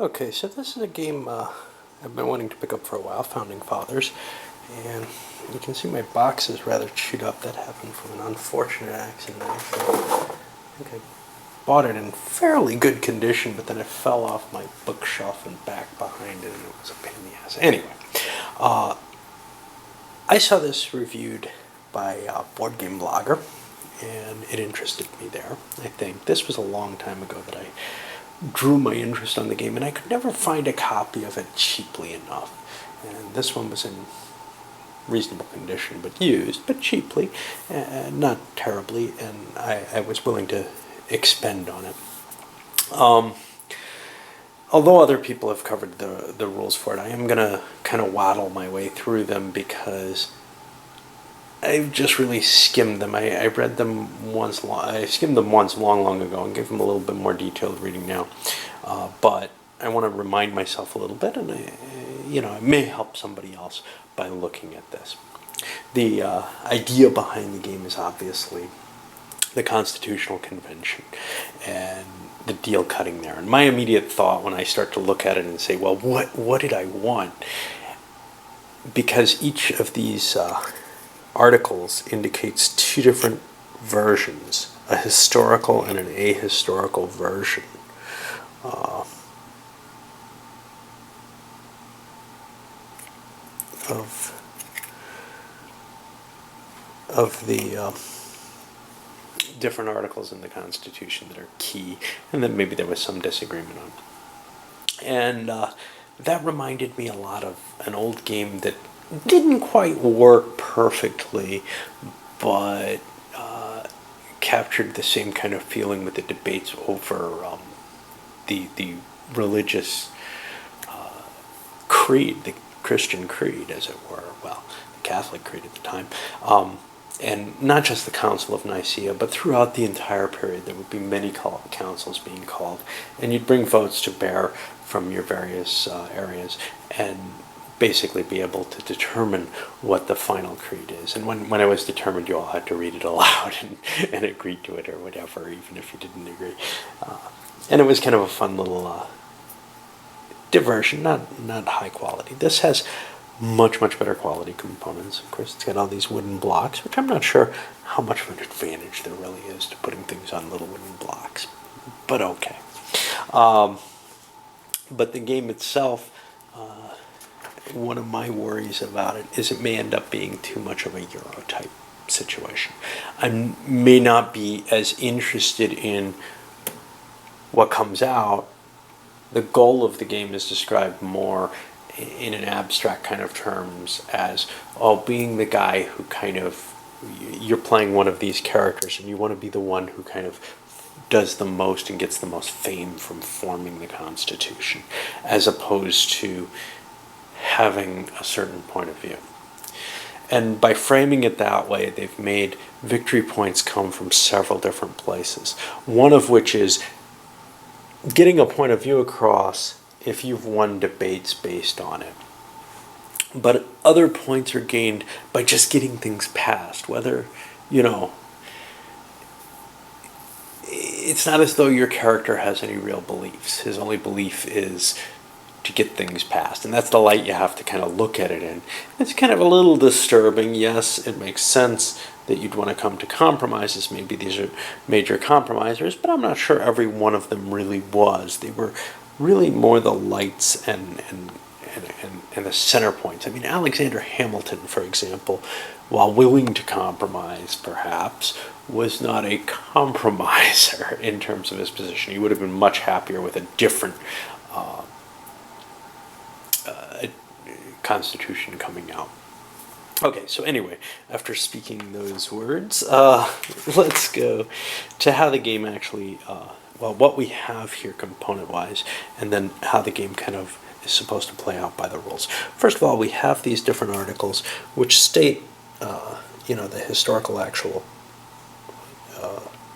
Okay, so this is a game I've been wanting to pick up for a while, Founding Fathers, and you can see my box is rather chewed up. That happened from an unfortunate accident. I think I bought it in fairly good condition, but then it fell off my bookshelf and back behind it, and it was a pain in the ass. Anyway, I saw this reviewed by a board game blogger, and it interested me there. I think this was a long time ago that I drew my interest on the game, and I could never find a copy of it cheaply enough. And this one was in reasonable condition, but used, but cheaply, not terribly, and I was willing to expend on it. Although other people have covered the rules for it, I am going to kind of waddle my way through them because I've just really skimmed them. I read them once. I skimmed them once long ago and gave them a little bit more detailed reading now. But I want to remind myself a little bit, and it may help somebody else by looking at this. The idea behind the game is obviously the Constitutional Convention and the deal cutting there. And my immediate thought when I start to look at it and say, well, what did I want? Because each of these articles indicates two different versions, a historical and an ahistorical version. Of the different articles in the Constitution that are key, and then maybe there was some disagreement on. And that reminded me a lot of an old game that didn't quite work perfectly, but captured the same kind of feeling with the debates over the religious creed, the Christian creed, as it were. Well, the Catholic creed at the time. And not just the Council of Nicaea, but throughout the entire period, there would be many councils being called, and you'd bring votes to bear from your various areas, and basically be able to determine what the final creed is. And when it was determined, you all had to read it aloud and agree to it or whatever, even if you didn't agree. And it was kind of a fun little diversion, not high quality. This has much better quality components. Of course, it's got all these wooden blocks, which I'm not sure how much of an advantage there really is to putting things on little wooden blocks, but okay. But the game itself, one of my worries about it is it may end up being too much of a Euro type situation. I may not be as interested in what comes out. The goal of the game is described more in an abstract kind of terms as, being the guy who kind of, you're playing one of these characters and you want to be the one who kind of does the most and gets the most fame from forming the Constitution, as opposed to having a certain point of view. And by framing it that way, they've made victory points come from several different places. One of which is getting a point of view across if you've won debates based on it. But other points are gained by just getting things passed, whether, it's not as though your character has any real beliefs. His only belief is to get things passed, and that's the light you have to kind of look at it in. It's kind of a little disturbing. Yes, it makes sense that you'd want to come to compromises. Maybe these are major compromisers, but I'm not sure every one of them really was. They were really more the lights and the center points. I mean, Alexander Hamilton, for example, while willing to compromise, perhaps, was not a compromiser in terms of his position. He would have been much happier with a different constitution coming out. Okay, so anyway, after speaking those words, let's go to how the game actually, what we have here component-wise, and then how the game kind of is supposed to play out by the rules. First of all, we have these different articles which state, the historical actual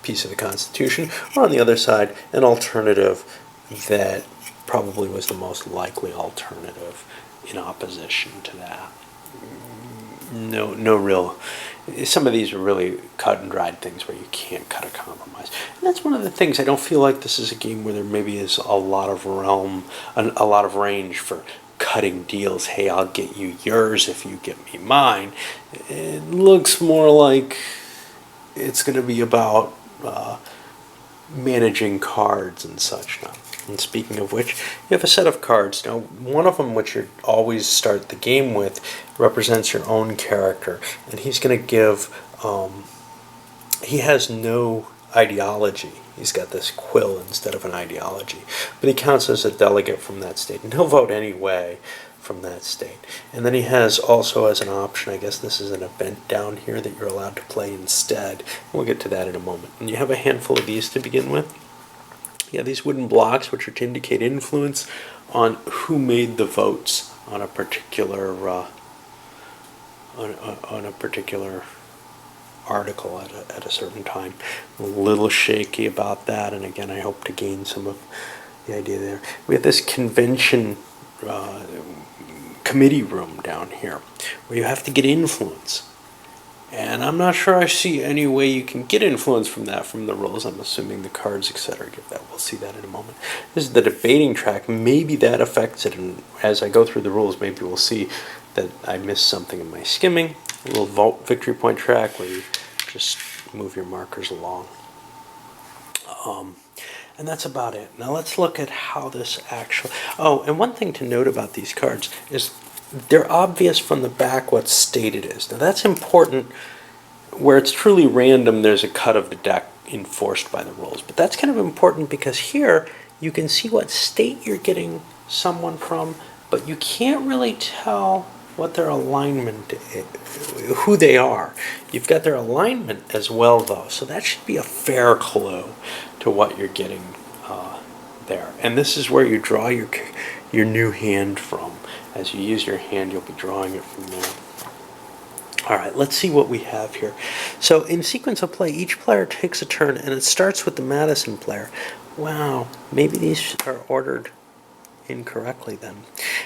piece of the Constitution, or on the other side, an alternative that probably was the most likely alternative in opposition to that. no real. Some of these are really cut and dried things where you can't cut a compromise. And that's one of the things. I don't feel like this is a game where there maybe is a lot of a lot of range for cutting deals. Hey, I'll get you yours if you get me mine. It looks more like it's going to be about managing cards and such now. And speaking of which, you have a set of cards. Now, one of them, which you always start the game with, represents your own character. And he's going to give, he has no ideology. He's got this quill instead of an ideology. But he counts as a delegate from that state. And he'll vote anyway from that state. And then he has also as an option, I guess this is an event down here that you're allowed to play instead. We'll get to that in a moment. And you have a handful of these to begin with. Yeah, these wooden blocks, which are to indicate influence on who made the votes on a particular on a particular article at a certain time. I'm a little shaky about that, and again, I hope to gain some of the idea there. We have this convention committee room down here where you have to get influence. And I'm not sure I see any way you can get influence from that from the rules. I'm assuming the cards, etc. give that. We'll see that in a moment. This is the debating track. Maybe that affects it. And as I go through the rules, maybe we'll see that I missed something in my skimming. A little vault victory point track where you just move your markers along. And that's about it. Now let's look at how this actually... Oh, and one thing to note about these cards is they're obvious from the back what state it is. Now that's important. Where it's truly random, there's a cut of the deck enforced by the rules. But that's kind of important because here you can see what state you're getting someone from, but you can't really tell what their alignment is, who they are. You've got their alignment as well, though, so that should be a fair clue to what you're getting there. And this is where you draw your new hand from. As you use your hand, you'll be drawing it from there. All right, let's see what we have here. So in sequence of play, each player takes a turn, and it starts with the Madison player. Wow, maybe these are ordered incorrectly then.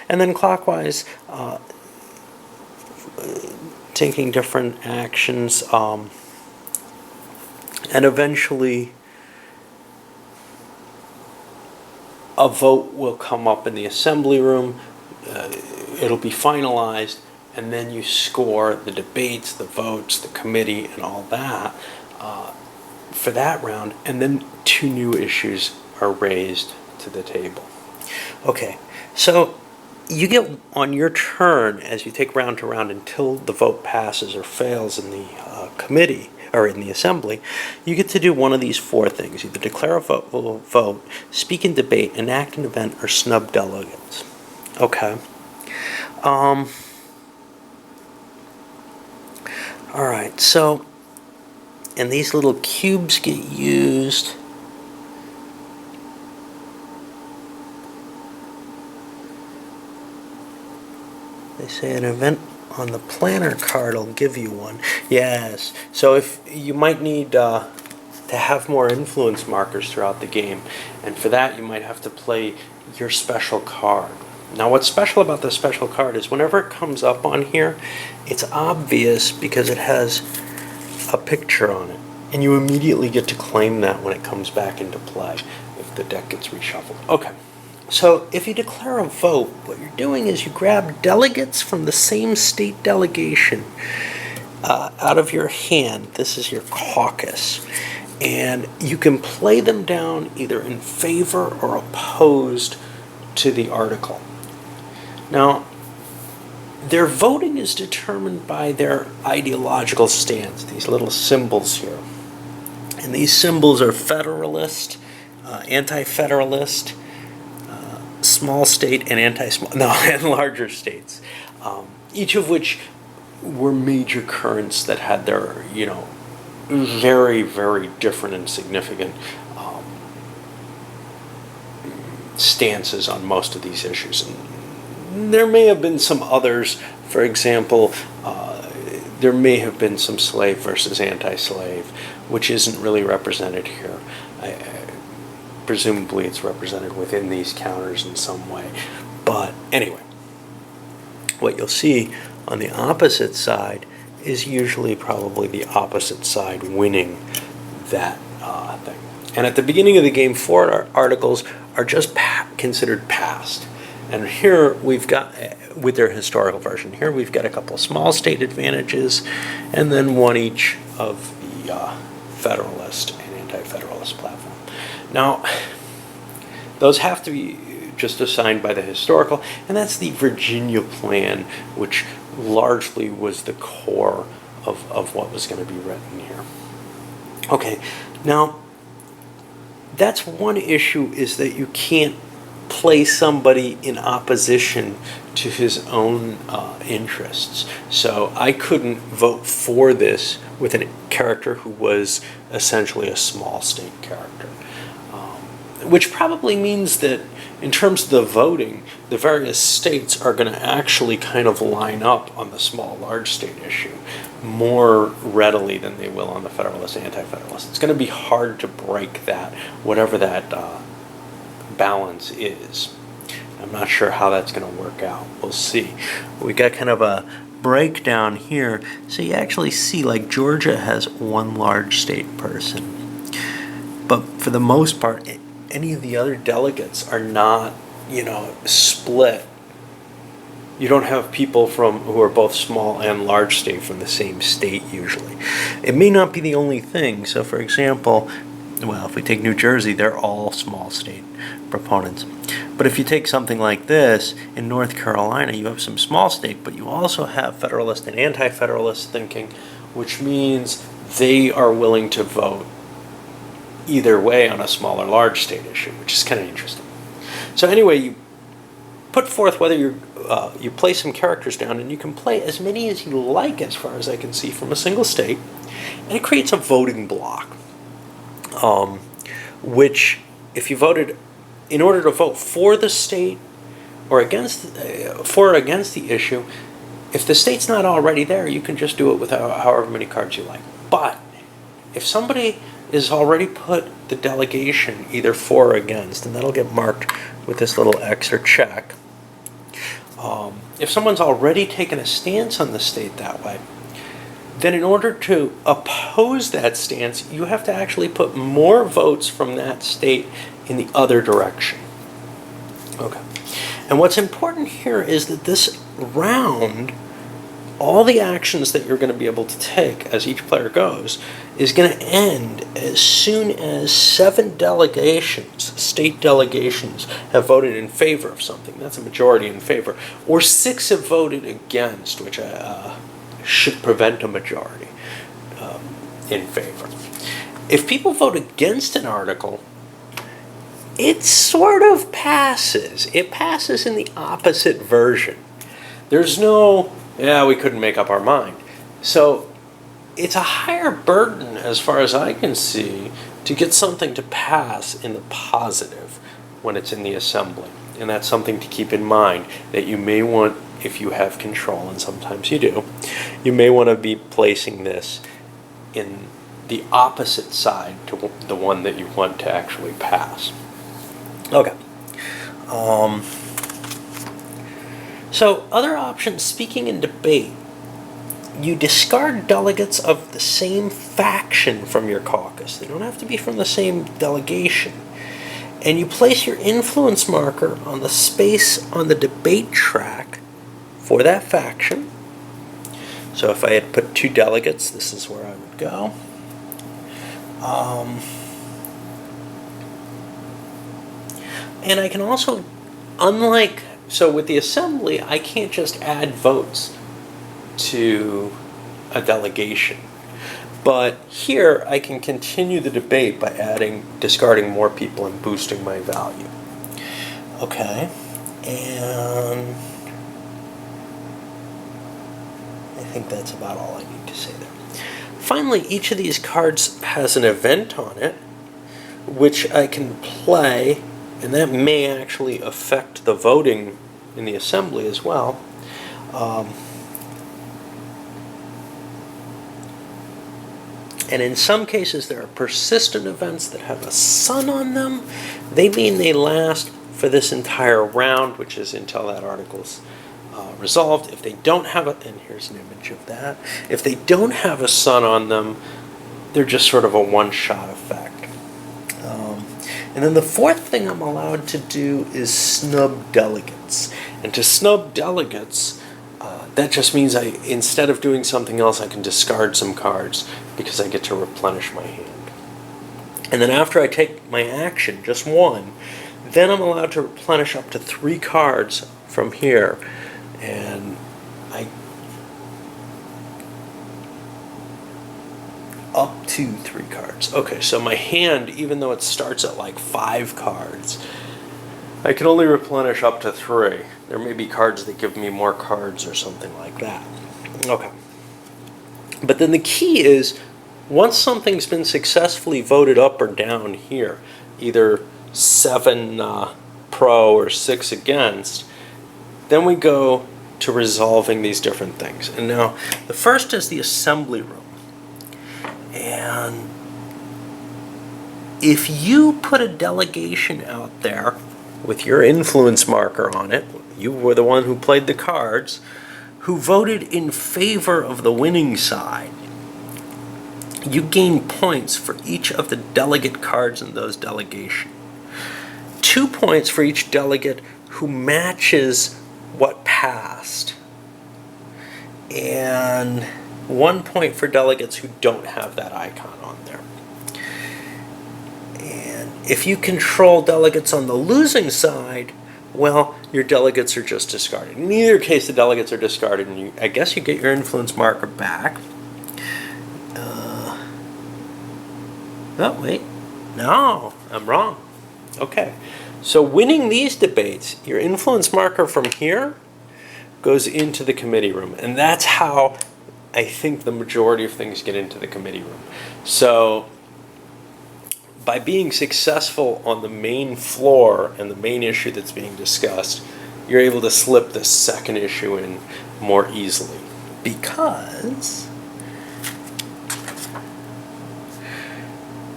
And then clockwise, taking different actions, and eventually a vote will come up in the assembly room. It'll be finalized, and then you score the debates, the votes, the committee, and all that for that round, and then 2 new issues are raised to the table. Okay, so you get on your turn as you take round to round until the vote passes or fails in the committee or in the assembly. You get to do one of these 4 things: either declare a vote, speak in debate, enact an event, or snub delegates. Okay. All right, so, and these little cubes get used. They say an event on the planner card will give you one. Yes, so if you might need to have more influence markers throughout the game, and for that you might have to play your special card. Now what's special about this special card is whenever it comes up on here, it's obvious because it has a picture on it. And you immediately get to claim that when it comes back into play if the deck gets reshuffled. Okay, so if you declare a vote, what you're doing is you grab delegates from the same state delegation out of your hand. This is your caucus. And you can play them down either in favor or opposed to the article. Now, their voting is determined by their ideological stance, these little symbols here. And these symbols are federalist, anti-federalist, small state, and and larger states. Each of which were major currents that had their, very, very different and significant stances on most of these issues. And there may have been some others. For example, there may have been some slave versus anti-slave, which isn't really represented here. Presumably it's represented within these counters in some way. But anyway, what you'll see on the opposite side is usually probably the opposite side winning that thing. And at the beginning of the game, 4 articles are just considered passed. And here we've got, with their historical version, here we've got a couple of small state advantages, and then one each of the Federalist and Anti-Federalist platform. Now, those have to be just assigned by the historical, and that's the Virginia Plan, which largely was the core of what was going to be written here. Okay, now, that's one issue, is that you can't place somebody in opposition to his own interests. So I couldn't vote for this with a character who was essentially a small state character. Which probably means that in terms of the voting, the various states are going to actually kind of line up on the small large state issue more readily than they will on the Federalist Anti-Federalist. It's going to be hard to break that, whatever that balance is. I'm not sure how that's going to work out. We'll see. We got kind of a breakdown here. So you actually see, like, Georgia has one large state person. But for the most part, any of the other delegates are not, split. You don't have people who are both small and large state from the same state usually. It may not be the only thing. So for example, well, if we take New Jersey, they're all small state proponents. But if you take something like this, in North Carolina, you have some small state, but you also have Federalist and Anti-Federalist thinking, which means they are willing to vote either way on a small or large state issue, which is kind of interesting. So anyway, you put forth whether you play some characters down, and you can play as many as you like, as far as I can see, from a single state, and it creates a voting block. Which, if you voted, in order to vote for the state or against the issue, if the state's not already there, you can just do it with however many cards you like. But if somebody is already put the delegation either for or against, and that'll get marked with this little X or check, if someone's already taken a stance on the state that way, then in order to oppose that stance, you have to actually put more votes from that state in the other direction. Okay. And what's important here is that this round, all the actions that you're going to be able to take as each player goes, is going to end as soon as 7 delegations, state delegations, have voted in favor of something. That's a majority in favor. Or 6 have voted against, which should prevent a majority in favor. If people vote against an article, it sort of passes. It passes in the opposite version. There's no, we couldn't make up our mind. So it's a higher burden, as far as I can see, to get something to pass in the positive when it's in the assembly. And that's something to keep in mind, that you may want, if you have control, and sometimes you do, you may want to be placing this in the opposite side to the one that you want to actually pass. Okay. So other options, speaking in debate, you discard delegates of the same faction from your caucus. They don't have to be from the same delegation. And you place your influence marker on the space on the debate track for that faction. So if I had put 2 delegates, this is where I would go. And I can also, so with the assembly, I can't just add votes to a delegation. But here, I can continue the debate by discarding more people and boosting my value. Okay, and I think that's about all I need to say there. Finally, each of these cards has an event on it, which I can play, and that may actually affect the voting in the assembly as well. And in some cases, there are persistent events that have a sun on them. They mean they last for this entire round, which is until that article's resolved. If they don't have and here's an image of that, if they don't have a sun on them, they're just sort of a one-shot effect. And then the fourth thing I'm allowed to do is snub delegates. And to snub delegates, that just means instead of doing something else, I can discard some cards because I get to replenish my hand. And then after I take my action, just one, then I'm allowed to replenish up to 3 cards from here. And up to 3 cards. Okay, so my hand, even though it starts at like 5 cards, I can only replenish up to 3. There may be cards that give me more cards or something like that. Okay. But then the key is, once something's been successfully voted up or down here, either 7 pro or 6 against, then we go to resolving these different things. And now, the first is the assembly room. And if you put a delegation out there with your influence marker on it, you were the one who played the cards, who voted in favor of the winning side, you gain points for each of the delegate cards in those delegations. 2 points for each delegate who matches what passed. And 1 point for delegates who don't have that icon on there. And if you control delegates on the losing side, well, your delegates are just discarded. In either case, the delegates are discarded, and I guess you get your influence marker back. Oh, wait. No, I'm wrong. Okay. So winning these debates, your influence marker from here goes into the committee room. And that's how I think the majority of things get into the committee room. So by being successful on the main floor and the main issue that's being discussed, you're able to slip the second issue in more easily. Because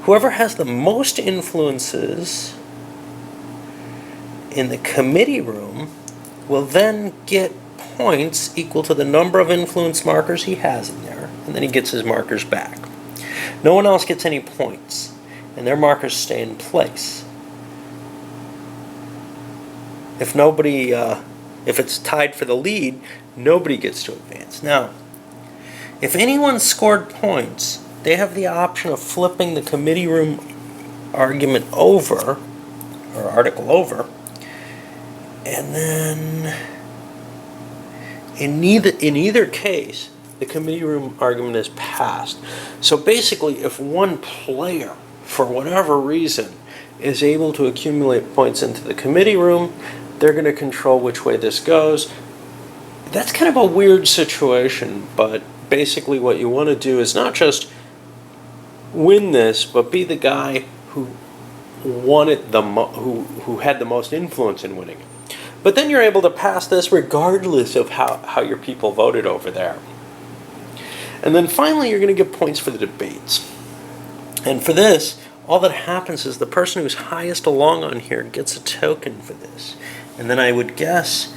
whoever has the most influences in the committee room will then get points equal to the number of influence markers he has in there, and then he gets his markers back. No one else gets any points, and their markers stay in place. If it's tied for the lead, nobody gets to advance. Now, if anyone scored points, they have the option of flipping the committee room argument over, or article over, and then in either case, the committee room argument is passed. So basically, if one player, for whatever reason, is able to accumulate points into the committee room, they're going to control which way this goes. That's kind of a weird situation, but basically what you want to do is not just win this, but be the guy who won it who had the most influence in winning it. But then you're able to pass this regardless of how your people voted over there. And then finally, you're going to get points for the debates. And for this, all that happens is the person who's highest along on here gets a token for this. And then I would guess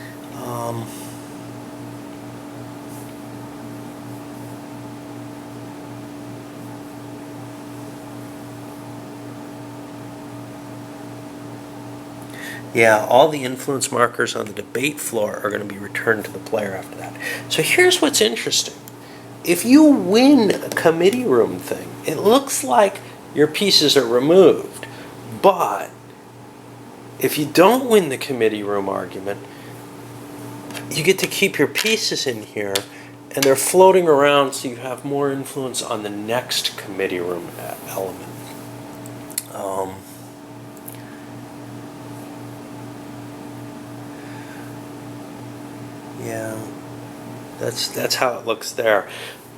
yeah, all the influence markers on the debate floor are going to be returned to the player after that. So here's what's interesting. If you win a committee room thing, it looks like your pieces are removed. But if you don't win the committee room argument, you get to keep your pieces in here, and they're floating around so you have more influence on the next committee room element. Yeah, that's how it looks there,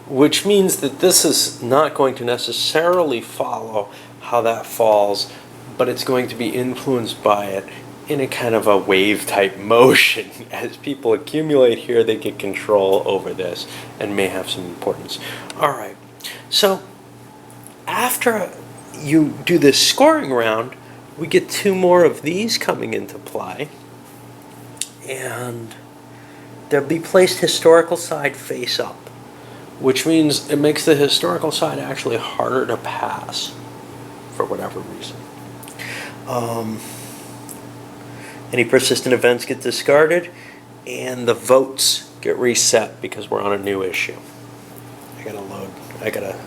which means that this is not going to necessarily follow how that falls, but it's going to be influenced by it in a kind of a wave type motion. As people accumulate here, they get control over this and may have some importance. All right, so after you do this scoring round, we get 2 more of these coming into play, and they'll be placed historical side face up, which means it makes the historical side actually harder to pass for whatever reason. Any persistent events get discarded, and the votes get reset because we're on a new issue. I gotta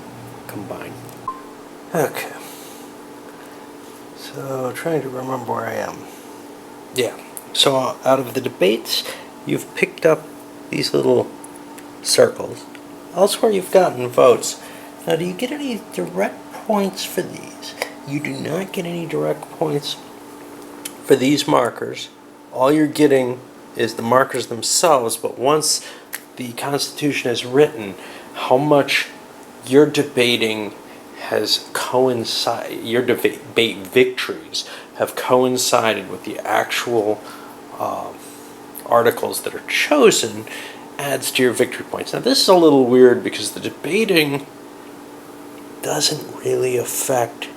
combine. Okay. So, trying to remember where I am. Yeah. So, out of the debates, you've picked up these little circles. Elsewhere, you've gotten votes. Now, do you get any direct points for these? You do not get any direct points for these markers. All you're getting is the markers themselves, but once the Constitution is written, how much your debating has coincided, your debate victories have coincided with the actual articles that are chosen adds to your victory points. Now this is a little weird because the debating doesn't really affect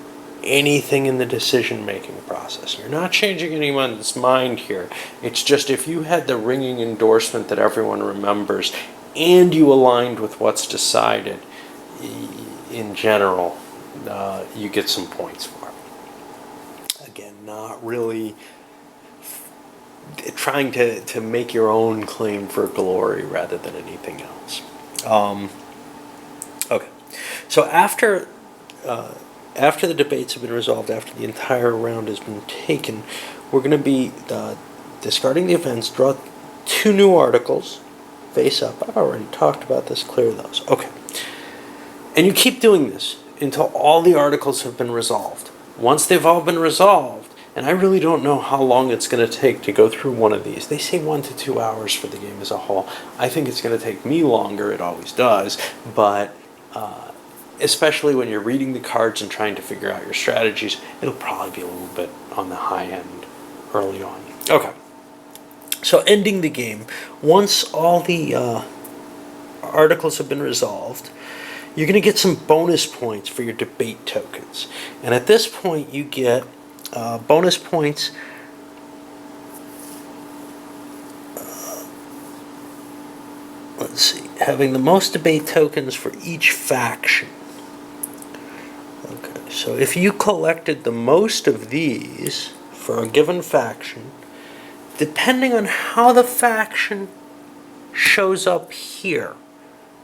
anything in the decision-making process. You're not changing anyone's mind here. It's just if you had the ringing endorsement that everyone remembers and you aligned with what's decided in general, you get some points for it. Again, not really trying to make your own claim for glory rather than anything else. Okay, so after the debates have been resolved, after the entire round has been taken, we're going to be discarding the events, draw 2 new articles, face up. I've already talked about this, clear those. Okay. And you keep doing this until all the articles have been resolved. Once they've all been resolved, and I really don't know how long it's going to take to go through one of these. They say 1 to 2 hours for the game as a whole. I think it's going to take me longer. It always does. But especially when you're reading the cards and trying to figure out your strategies, it'll probably be a little bit on the high end early on. Okay. So ending the game, once all the articles have been resolved, you're going to get some bonus points for your debate tokens. And at this point, you get bonus points let's see, having the most debate tokens for each faction. Okay, so if you collected the most of these for a given faction, depending on how the faction shows up here,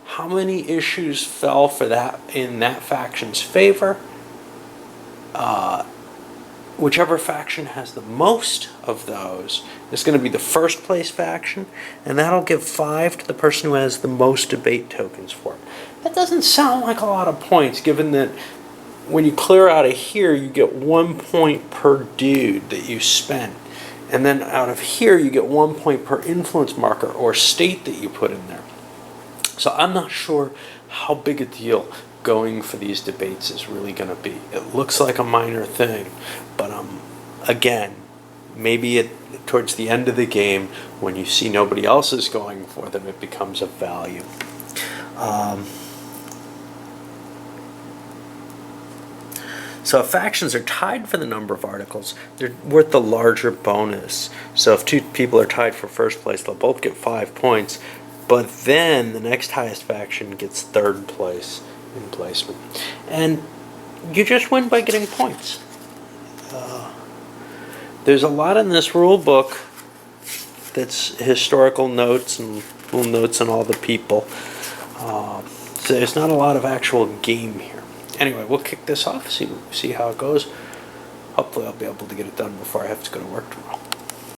how many issues fell for that in that faction's favor, whichever faction has the most of those is going to be the first place faction, and that'll give 5 to the person who has the most debate tokens for it. That doesn't sound like a lot of points, given that when you clear out of here, you get 1 point per dude that you spend. And then out of here, you get 1 point per influence marker or state that you put in there. So I'm not sure how big a deal going for these debates is really going to be. It looks like a minor thing, but again, maybe towards the end of the game, when you see nobody else is going for them, it becomes of value. So if factions are tied for the number of articles, they're worth the larger bonus. So if 2 people are tied for first place, they'll both get 5 points, but then the next highest faction gets 3rd place in placement. And you just win by getting points. There's a lot in this rule book that's historical notes and little notes on all the people. So there's not a lot of actual game here. Anyway, we'll kick this off, see how it goes. Hopefully I'll be able to get it done before I have to go to work tomorrow.